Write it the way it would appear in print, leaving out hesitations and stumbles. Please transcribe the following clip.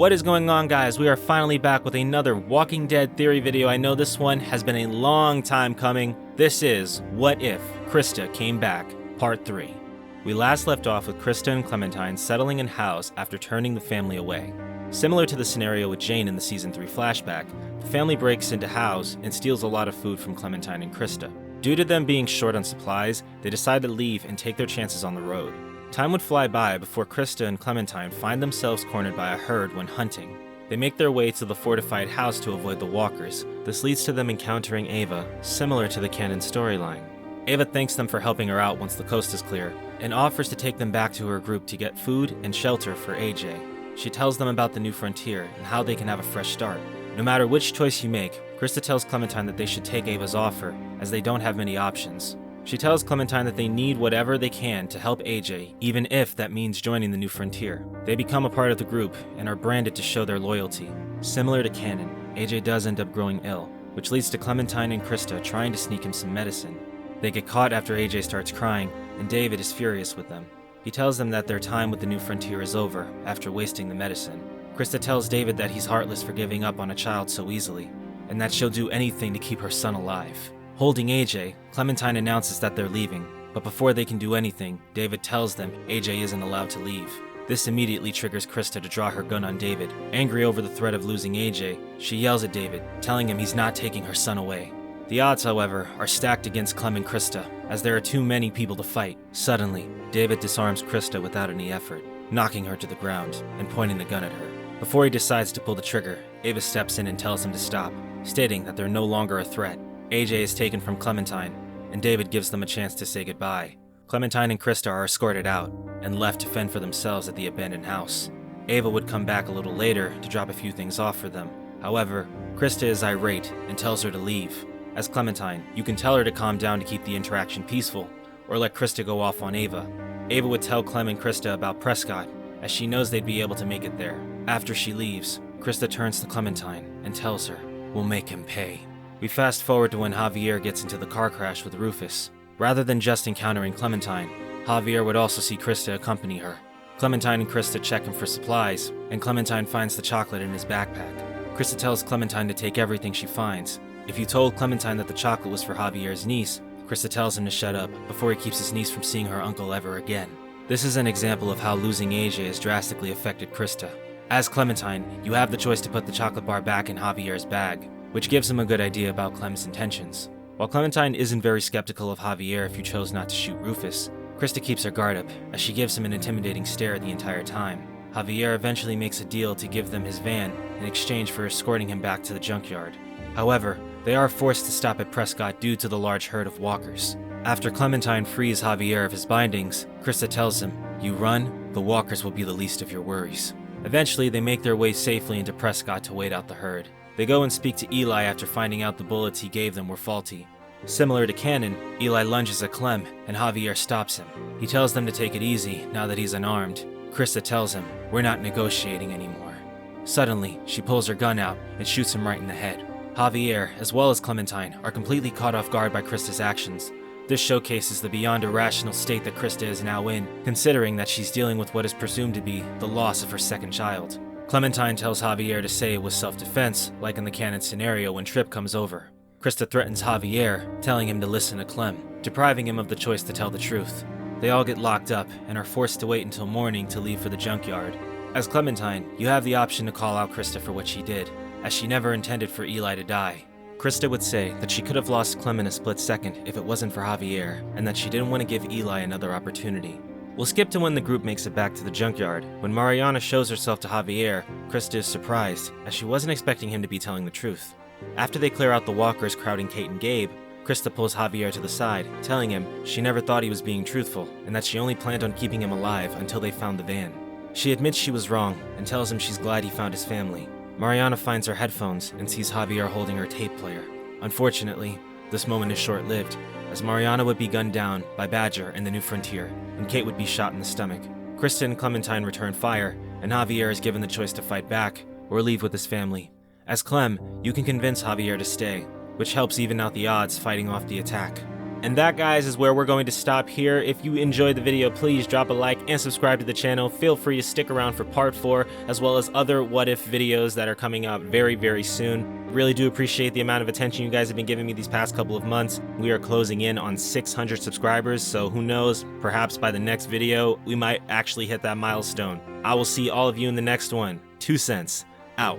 What is going on, guys? We are finally back with another Walking Dead theory video. I know this one has been a long time coming. This is What If CHRISTA Came Back, Part 3. We last left off with CHRISTA and Clementine settling in House after turning the family away. Similar to the scenario with Jane in the Season 3 flashback, the family breaks into House and steals a lot of food from Clementine and CHRISTA. Due to them being short on supplies, they decide to leave and take their chances on the road. Time would fly by before CHRISTA and Clementine find themselves cornered by a herd when hunting. They make their way to the fortified house to avoid the walkers. This leads to them encountering Ava, similar to the canon storyline. Ava thanks them for helping her out once the coast is clear, and offers to take them back to her group to get food and shelter for AJ. She tells them about the new frontier and how they can have a fresh start. No matter which choice you make, CHRISTA tells Clementine that they should take Ava's offer, as they don't have many options. She tells Clementine that they need whatever they can to help AJ, even if that means joining the new frontier. They become a part of the group and are branded to show their loyalty. Similar to canon, AJ does end up growing ill, which leads to Clementine and CHRISTA trying to sneak him some medicine. They get caught after AJ starts crying, and David is furious with them. He tells them that their time with the new frontier is over after wasting the medicine. CHRISTA tells David that he's heartless for giving up on a child so easily, and that she'll do anything to keep her son alive. Holding AJ, Clementine announces that they're leaving, but before they can do anything, David tells them AJ isn't allowed to leave. This immediately triggers CHRISTA to draw her gun on David. Angry over the threat of losing AJ, she yells at David, telling him he's not taking her son away. The odds, however, are stacked against Clem and CHRISTA, as there are too many people to fight. Suddenly, David disarms CHRISTA without any effort, knocking her to the ground and pointing the gun at her. Before he decides to pull the trigger, Ava steps in and tells him to stop, stating that they're no longer a threat. AJ is taken from Clementine, and David gives them a chance to say goodbye. Clementine and CHRISTA are escorted out and left to fend for themselves at the abandoned house. Ava would come back a little later to drop a few things off for them. However, CHRISTA is irate and tells her to leave. As Clementine, you can tell her to calm down to keep the interaction peaceful, or let CHRISTA go off on Ava. Ava would tell Clem and CHRISTA about Prescott, as she knows they'd be able to make it there. After she leaves, CHRISTA turns to Clementine and tells her, "We'll make him pay." We fast forward to when Javier gets into the car crash with Rufus. Rather than just encountering Clementine, Javier would also see CHRISTA accompany her. Clementine and CHRISTA check him for supplies, and Clementine finds the chocolate in his backpack. CHRISTA tells Clementine to take everything she finds. If you told Clementine that the chocolate was for Javier's niece, CHRISTA tells him to shut up before he keeps his niece from seeing her uncle ever again. This is an example of how losing AJ has drastically affected CHRISTA. As Clementine, you have the choice to put the chocolate bar back in Javier's bag, which gives him a good idea about Clem's intentions. While Clementine isn't very skeptical of Javier if you chose not to shoot Rufus, CHRISTA keeps her guard up, as she gives him an intimidating stare the entire time. Javier eventually makes a deal to give them his van in exchange for escorting him back to the junkyard. However, they are forced to stop at Prescott due to the large herd of walkers. After Clementine frees Javier of his bindings, CHRISTA tells him, "You run, the walkers will be the least of your worries." Eventually, they make their way safely into Prescott to wait out the herd. They go and speak to Eli after finding out the bullets he gave them were faulty. Similar to canon, Eli lunges at Clem, and Javier stops him. He tells them to take it easy now that he's unarmed. CHRISTA tells him, "We're not negotiating anymore." Suddenly, she pulls her gun out and shoots him right in the head. Javier, as well as Clementine, are completely caught off guard by CHRISTA's actions. This showcases the beyond irrational state that CHRISTA is now in, considering that she's dealing with what is presumed to be the loss of her second child. Clementine tells Javier to say it was self-defense, like in the canon scenario when Tripp comes over. CHRISTA threatens Javier, telling him to listen to Clem, depriving him of the choice to tell the truth. They all get locked up and are forced to wait until morning to leave for the junkyard. As Clementine, you have the option to call out CHRISTA for what she did, as she never intended for Eli to die. CHRISTA would say that she could have lost Clem in a split second if it wasn't for Javier, and that she didn't want to give Eli another opportunity. We'll skip to when the group makes it back to the junkyard. When Mariana shows herself to Javier, CHRISTA is surprised, as she wasn't expecting him to be telling the truth. After they clear out the walkers crowding Kate and Gabe, CHRISTA pulls Javier to the side, telling him she never thought he was being truthful, and that she only planned on keeping him alive until they found the van. She admits she was wrong, and tells him she's glad he found his family. Mariana finds her headphones and sees Javier holding her tape player. Unfortunately, this moment is short-lived, as Mariana would be gunned down by Badger in the new frontier, and Kate would be shot in the stomach. CHRISTA and Clementine return fire, and Javier is given the choice to fight back or leave with his family. As Clem, you can convince Javier to stay, which helps even out the odds fighting off the attack. And that, guys, is where we're going to stop here. If you enjoyed the video, please drop a like and subscribe to the channel. Feel free to stick around for part 4, as well as other what if videos that are coming out very, very soon. Really do appreciate the amount of attention you guys have been giving me these past couple of months. We are closing in on 600 subscribers, so who knows, perhaps by the next video, we might actually hit that milestone. I will see all of you in the next one. 2 cents out.